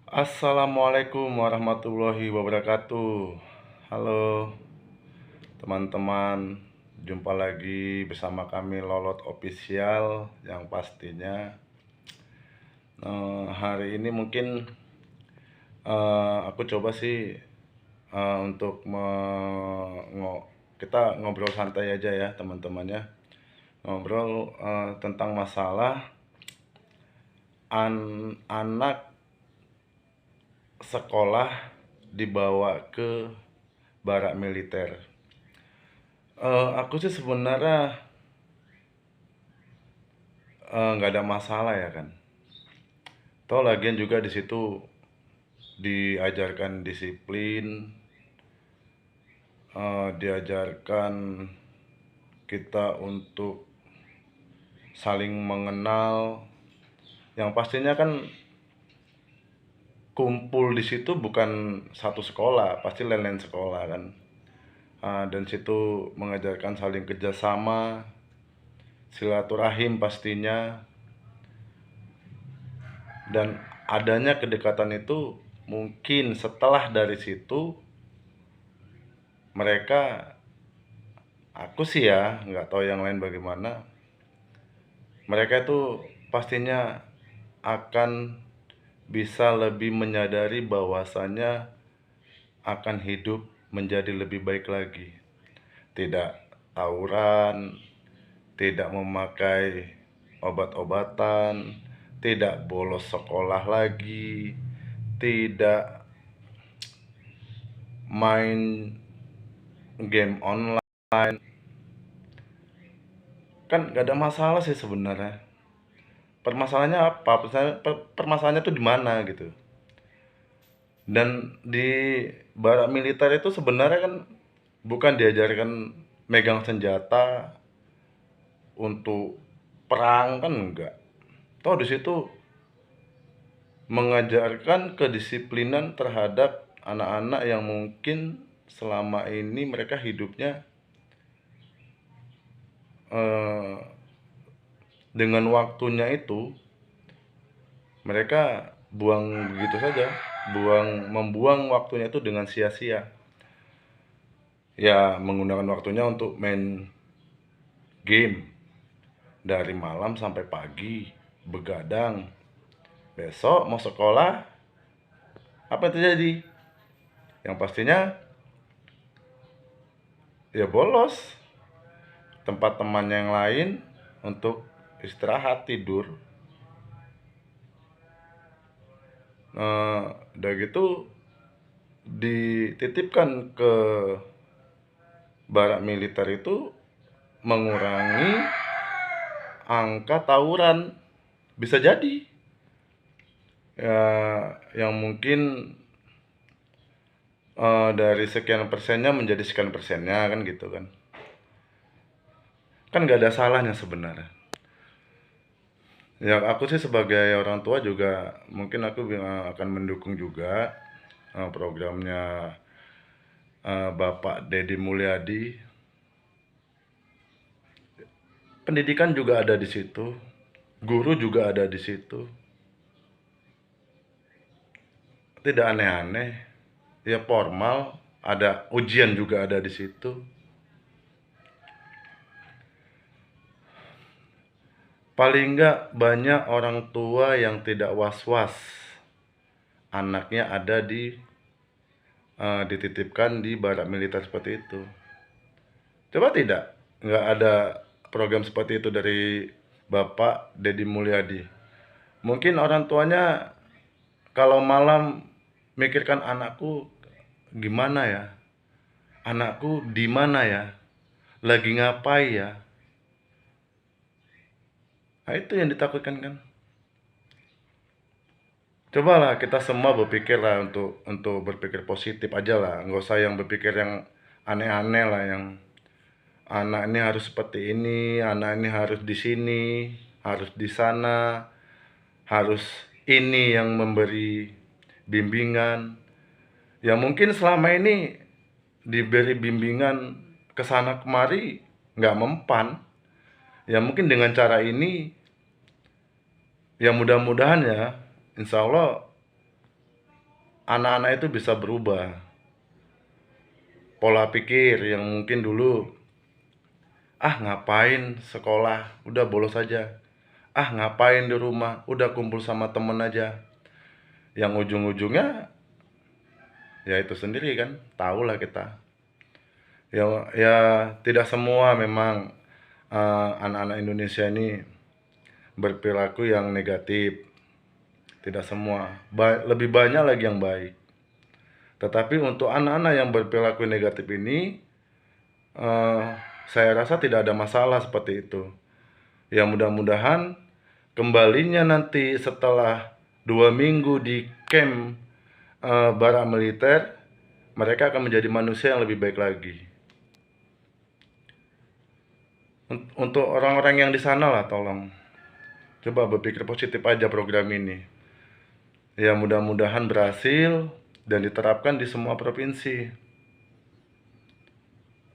Assalamualaikum warahmatullahi wabarakatuh. Halo teman-teman, jumpa lagi bersama kami Lolot Official yang pastinya hari ini mungkin aku coba sih untuk kita ngobrol santai aja ya teman-temannya. Ngobrol tentang masalah anak sekolah dibawa ke barak militer. Aku sih sebenarnya nggak ada masalah ya kan. Toh lagian juga di situ diajarkan disiplin, diajarkan kita untuk saling mengenal. Yang pastinya kan kumpul di situ bukan satu sekolah, pasti lain-lain sekolah kan. Dan situ mengajarkan saling kerjasama, silaturahim pastinya, dan adanya kedekatan itu mungkin setelah dari situ mereka, aku sih ya nggak tahu yang lain bagaimana, mereka itu pastinya akan bisa lebih menyadari bahwasannya akan hidup menjadi lebih baik lagi, tidak tawuran, tidak memakai obat-obatan, tidak bolos sekolah lagi, tidak main game online. Kan gak ada masalah sih sebenarnya. Permasalahannya apa? Permasalahannya tuh di mana gitu. Dan di barak militer itu sebenarnya kan bukan diajarkan megang senjata untuk perang, kan enggak. Toh di situ mengajarkan kedisiplinan terhadap anak-anak yang mungkin selama ini mereka hidupnya eh, dengan waktunya itu mereka buang begitu saja, membuang waktunya itu dengan sia-sia. Ya, menggunakan waktunya untuk main game dari malam sampai pagi, begadang. Besok mau sekolah, apa yang terjadi? Yang pastinya ya bolos tempat teman yang lain untuk istirahat tidur. Udah gitu dititipkan ke barak militer itu mengurangi angka tawuran. Bisa jadi ya, yang mungkin dari sekian persennya menjadi sekian persennya kan gitu kan. Kan nggak ada salahnya sebenarnya. Ya aku sih sebagai orang tua juga mungkin aku akan mendukung juga programnya Bapak Deddy Mulyadi. Pendidikan juga ada di situ, guru juga ada di situ. Tidak aneh-aneh. Ya formal, ada ujian juga ada di situ. Paling enggak banyak orang tua yang tidak was-was anaknya ada dititipkan di barak militer seperti itu. Coba tidak, nggak ada program seperti itu dari Bapak Deddy Mulyadi. Mungkin orang tuanya kalau malam mikirkan anakku gimana ya, anakku di mana ya, lagi ngapain ya. Nah itu yang ditakutkan kan. Cobalah kita semua berpikir lah untuk berpikir positif aja lah, nggak usah yang berpikir yang aneh-aneh lah, yang anak ini harus seperti ini, anak ini harus di sini, harus di sana, harus ini yang memberi bimbingan. Ya mungkin selama ini diberi bimbingan ke sana kemari nggak mempan. Ya mungkin dengan cara ini ya mudah-mudahan ya, insya Allah anak-anak itu bisa berubah pola pikir yang mungkin dulu, ngapain sekolah, udah bolos aja. Ngapain di rumah, udah kumpul sama temen aja. Yang ujung-ujungnya ya itu sendiri kan, tahu lah kita. Ya, ya tidak semua memang anak-anak Indonesia ini berperilaku yang negatif. Tidak semua, lebih banyak lagi yang baik. Tetapi untuk anak-anak yang berperilaku negatif ini, eh, saya rasa tidak ada masalah seperti itu. Ya mudah-mudahan kembalinya nanti setelah 2 minggu di camp barak militer, mereka akan menjadi manusia yang lebih baik lagi. Untuk orang-orang yang di sana lah, tolong coba berpikir positif aja program ini. Ya mudah-mudahan berhasil dan diterapkan di semua provinsi.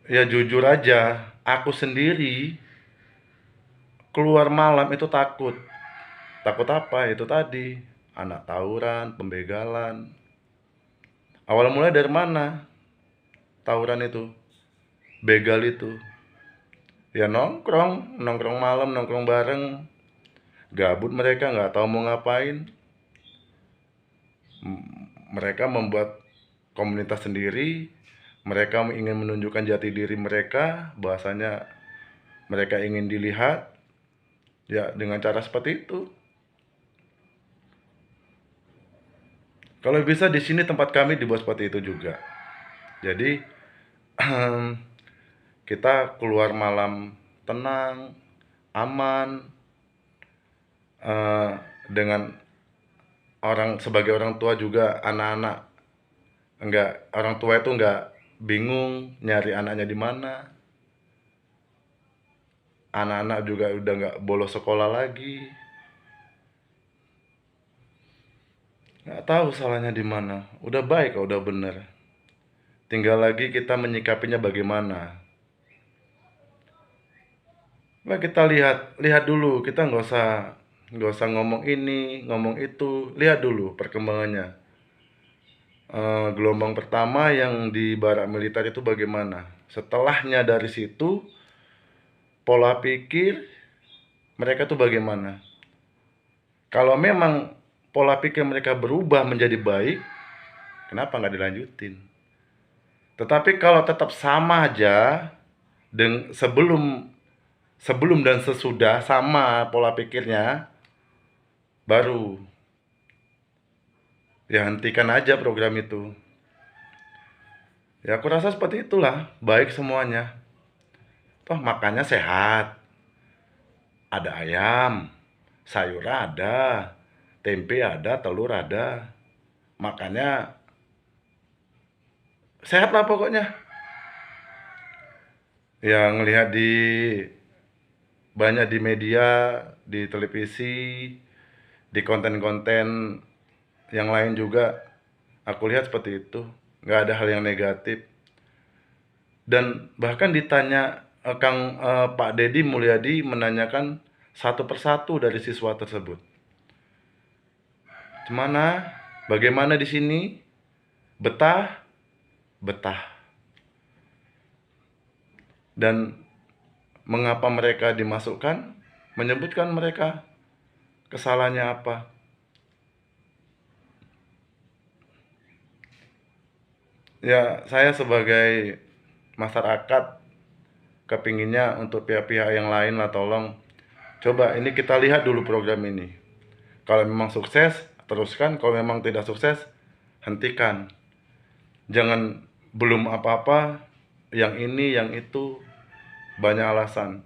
Ya jujur aja, aku sendiri keluar malam itu takut. Takut apa? Itu tadi, anak tawuran, pembegalan. Awal mulai dari mana tawuran itu? Begal itu. Ya nongkrong, nongkrong malam, nongkrong bareng. Gabut mereka, nggak tahu mau ngapain. Mereka membuat komunitas sendiri. Mereka ingin menunjukkan jati diri mereka, bahasanya mereka ingin dilihat. Ya dengan cara seperti itu. Kalau bisa di sini tempat kami dibuat seperti itu juga. Jadi kita keluar malam tenang, aman, dengan sebagai orang tua juga anak-anak orang tua itu enggak bingung nyari anaknya di mana. Anak-anak juga udah enggak bolos sekolah lagi. Nggak tahu salahnya di mana. Udah baik, udah bener. Tinggal lagi kita menyikapinya bagaimana. Nah, kita lihat dulu. Kita nggak usah ngomong ini, ngomong itu. Lihat dulu perkembangannya. Gelombang pertama yang di barak militer itu bagaimana? Setelahnya dari situ, pola pikir mereka tuh bagaimana? Kalau memang pola pikir mereka berubah menjadi baik, kenapa nggak dilanjutin? Tetapi kalau tetap sama aja, sebelum dan sesudah sama pola pikirnya, baru ya hentikan aja program itu. Ya aku rasa seperti itulah, baik semuanya. Toh makannya sehat, ada ayam, sayur ada, tempe ada, telur ada. Makannya sehat lah pokoknya. Yang lihat banyak di media, di televisi, di konten-konten yang lain juga, aku lihat seperti itu. Nggak ada hal yang negatif. Dan bahkan ditanya Pak Deddy Mulyadi menanyakan satu persatu dari siswa tersebut. Gimana? Bagaimana di sini? Betah? Betah. Dan mengapa mereka dimasukkan? Menyebutkan mereka kesalahannya apa. Ya, saya sebagai masyarakat kepinginnya untuk pihak-pihak yang lain lah, tolong coba ini kita lihat dulu program ini. Kalau memang sukses, teruskan. Kalau memang tidak sukses, hentikan. Jangan belum apa-apa, yang ini, yang itu, banyak alasan.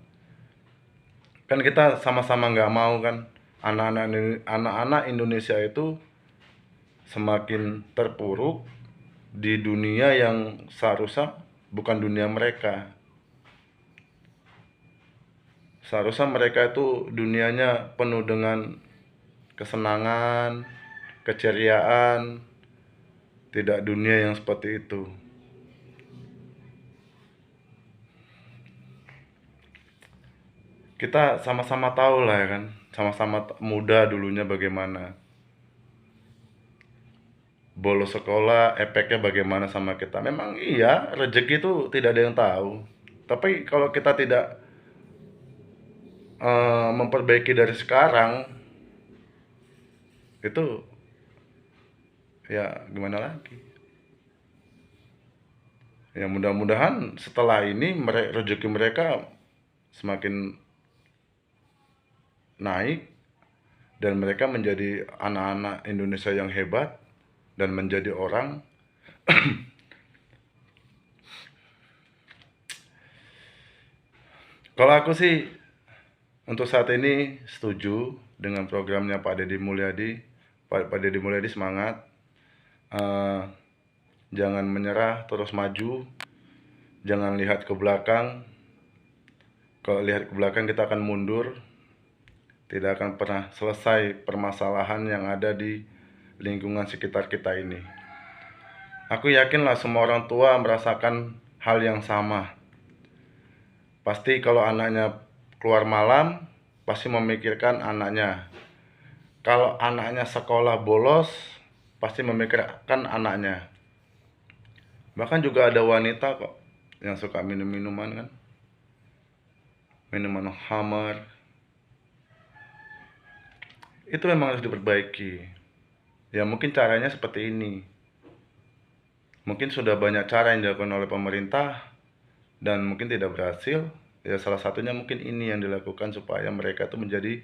Kan kita sama-sama nggak mau kan anak-anak Indonesia itu semakin terpuruk di dunia yang seharusnya bukan dunia mereka. Seharusnya mereka itu dunianya penuh dengan kesenangan, keceriaan, tidak dunia yang seperti itu. Kita sama-sama tahu lah ya kan, sama-sama muda dulunya bagaimana. bolos sekolah efeknya bagaimana sama kita. Memang iya, rezeki itu tidak ada yang tahu. Tapi kalau kita tidak memperbaiki dari sekarang, itu ya gimana lagi. Ya mudah-mudahan setelah ini rezeki mereka semakin naik dan mereka menjadi anak-anak Indonesia yang hebat dan menjadi orang. Kalau aku sih untuk saat ini setuju dengan programnya Pak Deddy Mulyadi. Pak Deddy Mulyadi semangat. Eh, jangan menyerah, terus maju. Jangan lihat ke belakang. Kalau lihat ke belakang kita akan mundur. Tidak akan pernah selesai permasalahan yang ada di lingkungan sekitar kita ini. Aku yakinlah semua orang tua merasakan hal yang sama. Pasti kalau anaknya keluar malam, pasti memikirkan anaknya. Kalau anaknya sekolah bolos, pasti memikirkan anaknya. Bahkan juga ada wanita kok yang suka minum-minuman kan. Minuman Hammer. Itu memang harus diperbaiki. Ya mungkin caranya seperti ini. Mungkin sudah banyak cara yang dilakukan oleh pemerintah dan mungkin tidak berhasil. Ya salah satunya mungkin ini yang dilakukan supaya mereka itu menjadi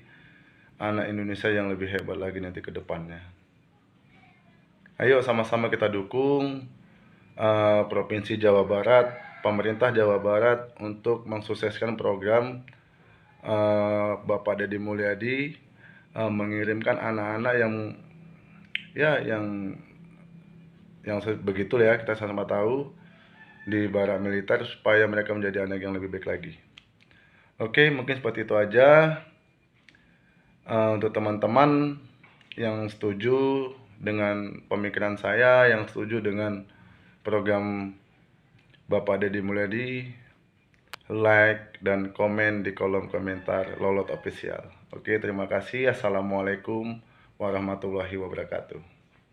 anak Indonesia yang lebih hebat lagi nanti ke depannya. Ayo sama-sama kita dukung Provinsi Jawa Barat, pemerintah Jawa Barat untuk mensukseskan program Bapak Deddy Mulyadi mengirimkan anak-anak yang begitu ya, kita sama-sama tahu di barak militer supaya mereka menjadi anak yang lebih baik lagi. Oke, mungkin seperti itu aja. Untuk teman-teman yang setuju dengan pemikiran saya, yang setuju dengan program Bapak Deddy Mulyadi, like dan komen di kolom komentar Lolot Official. Oke, terima kasih. Assalamualaikum warahmatullahi wabarakatuh.